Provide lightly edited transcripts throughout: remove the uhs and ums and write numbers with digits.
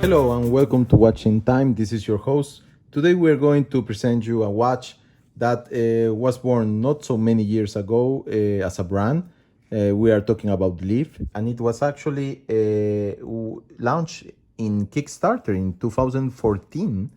Hello and welcome to Watching Time. This is your host. Today we're going to present you a watch that was born not so many years ago as a brand. We are talking about Leaf, and it was actually launched in Kickstarter in 2014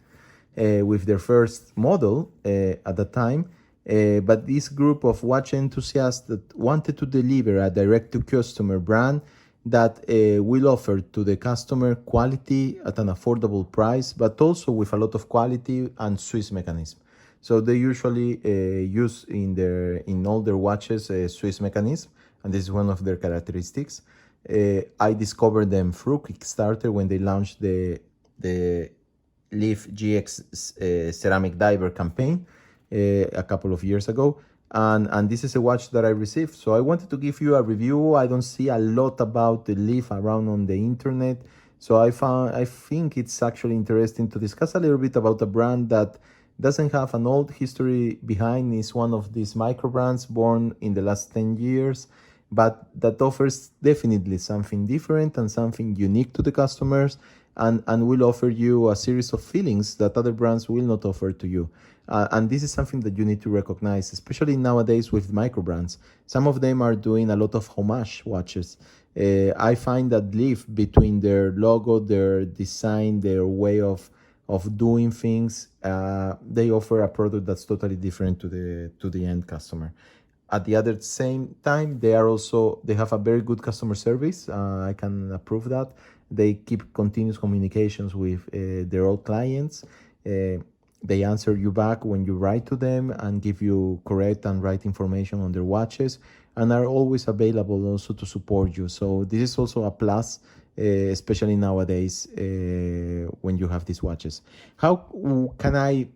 with their first model at the time. But this group of watch enthusiasts that wanted to deliver a direct-to-customer brand that will offer to the customer quality at an affordable price, but also with a lot of quality and Swiss mechanism. So they usually use in all their watches a Swiss mechanism, and this is one of their characteristics. I discovered them through Kickstarter when they launched the Leaf GX ceramic diver campaign a couple of years ago. And this is a watch that I received. So I wanted to give you a review. I don't see a lot about the Leaf around on the internet. So I think it's actually interesting to discuss a little bit about a brand that doesn't have an old history behind. It's one of these micro brands born in the last 10 years, but that offers definitely something different and something unique to the customers, and will offer you a series of feelings that other brands will not offer to you. And this is something that you need to recognize, especially nowadays with micro brands. Some of them are doing a lot of homage watches. I find that Leaf, between their logo, their design, their way of doing things, they offer a product that's totally different to the end customer. At the other same time, they have a very good customer service. I can approve that. They keep continuous communications with their old clients. They answer you back when you write to them and give you correct and right information on their watches, and are always available also to support you. So this is also a plus, especially nowadays when you have these watches. How can I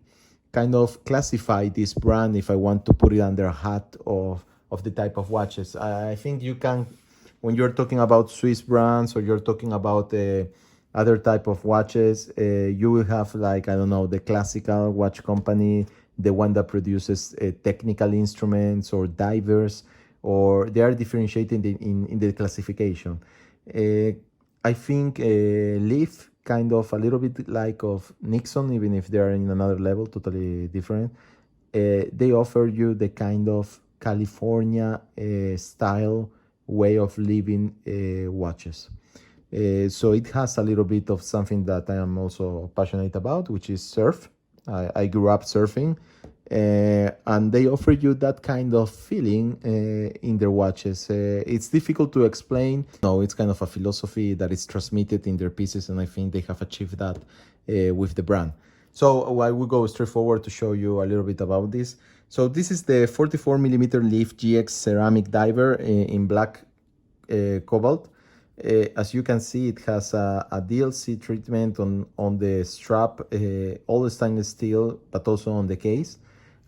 kind of classify this brand if I want to put it under a hat of the type of watches? I think you can, when you're talking about Swiss brands or you're talking about other type of watches, you will have, like, I don't know, the classical watch company, the one that produces technical instruments or divers, or they are differentiated in the classification. I think Leaf, kind of a little bit like of Nixon, even if they are in another level, totally different. They offer you the kind of California style way of living watches. So it has a little bit of something that I am also passionate about, which is surf. I grew up surfing, and they offer you that kind of feeling in their watches. It's difficult to explain. No, it's kind of a philosophy that is transmitted in their pieces, and I think they have achieved that with the brand. So I will go straight forward to show you a little bit about this. So this is the 44mm Leaf GX ceramic diver in black cobalt. As you can see, it has a DLC treatment on the strap, all stainless steel, but also on the case.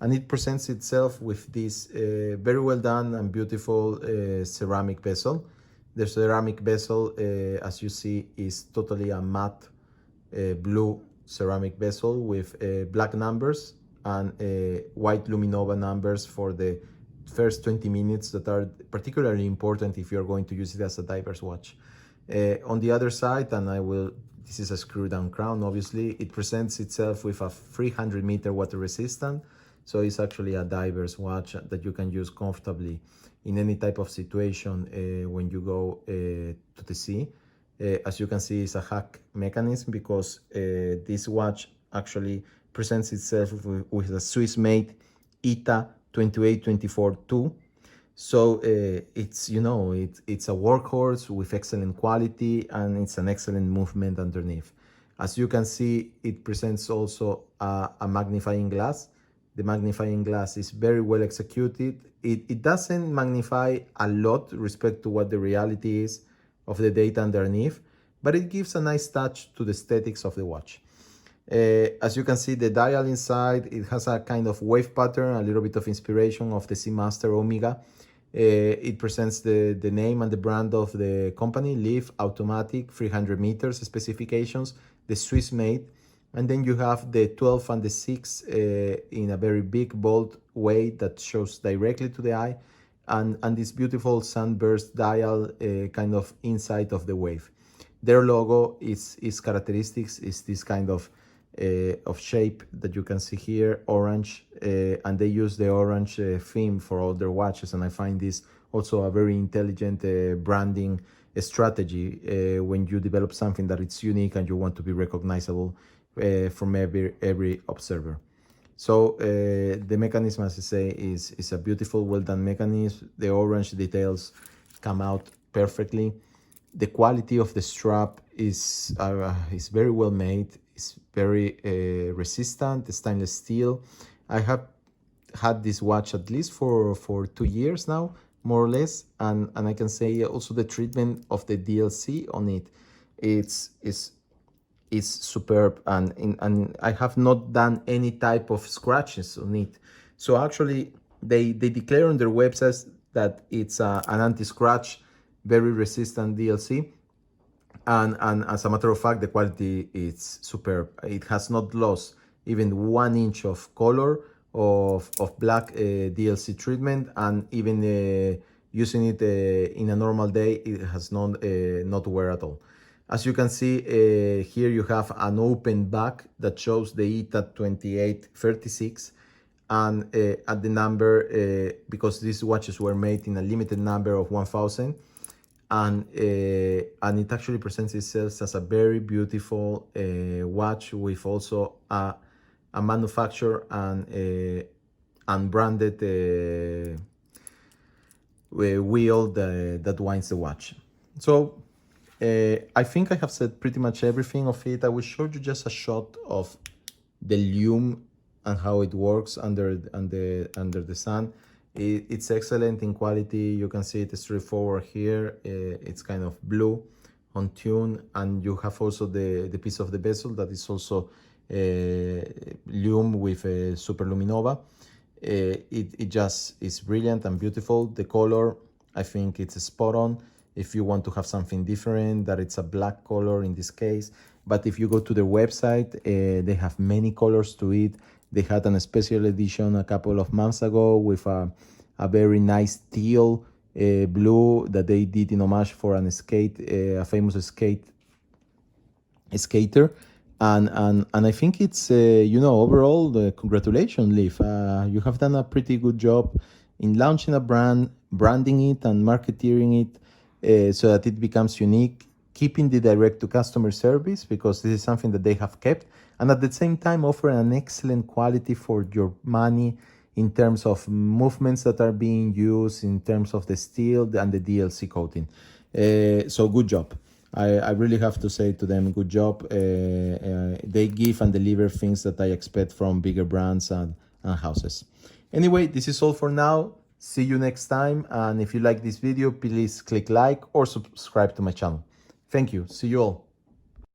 And it presents itself with this very well done and beautiful ceramic bezel. The ceramic bezel, as you see, is totally a matte blue ceramic bezel with black numbers and white Luminova numbers for the first 20 minutes that are particularly important if you're going to use it as a diver's watch. On the other side, this is a screw down crown, obviously, it presents itself with a 300-meter water resistant. So it's actually a diver's watch that you can use comfortably in any type of situation when you go to the sea. As you can see, it's a hack mechanism because this watch actually presents itself with a Swiss-made ETA 2824-2. So it's a workhorse with excellent quality, and it's an excellent movement underneath. As you can see, it presents also a magnifying glass. The magnifying glass is very well executed. It doesn't magnify a lot with respect to what the reality is of the data underneath, but it gives a nice touch to the aesthetics of the watch. As you can see, the dial inside, it has a kind of wave pattern, a little bit of inspiration of the Seamaster Omega. It presents the name and the brand of the company, Leaf Automatic 300 meters specifications, the Swiss made. And then you have the 12 and the 6 in a very big, bold way that shows directly to the eye. and this beautiful sunburst dial kind of inside of the wave. Their logo is characteristics, is this kind of shape that you can see here, orange, and they use the orange theme for all their watches, and I find this also a very intelligent branding strategy when you develop something that it's unique and you want to be recognizable from every observer. So the mechanism, as I say, is a beautiful, well done mechanism. The orange details come out perfectly. The quality of the strap is very well made. It's very resistant, stainless steel. I have had this watch at least for 2 years now, more or less, and I can say also the treatment of the DLC on it, is superb, and I have not done any type of scratches on it. So actually they declare on their websites that it's an anti-scratch, very resistant DLC, and as a matter of fact the quality is superb. It has not lost even 1 inch of color of black DLC treatment, and even using it in a normal day, it has not wear at all. As you can see, here you have an open back that shows the ETA 2836, and at the number, because these watches were made in a limited number of 1000, and it actually presents itself as a very beautiful watch with also a manufactured and branded wheel that winds the watch. So I think I have said pretty much everything of it. I will show you just a shot of the Loom and how it works under the sun. It's excellent in quality. You can see it straightforward here. It's kind of blue on tune, and you have also the piece of the bezel that is also Loom with a superluminova. It just is brilliant and beautiful. The color, I think it's spot on. If you want to have something different, that it's a black color in this case. But if you go to their website, they have many colors to it. They had a special edition a couple of months ago with a very nice teal blue that they did in homage for a famous skater. And I think it's, overall, congratulations, Liv. You have done a pretty good job in launching a brand, branding it and marketing it, so that it becomes unique, keeping the direct-to-customer service, because this is something that they have kept, and at the same time offering an excellent quality for your money in terms of movements that are being used, in terms of the steel and the DLC coating. So good job. I really have to say to them, good job. They give and deliver things that I expect from bigger brands and houses. Anyway, this is all for now. See you next time, and if you like this video, please click like or subscribe to my channel. Thank you. See you all.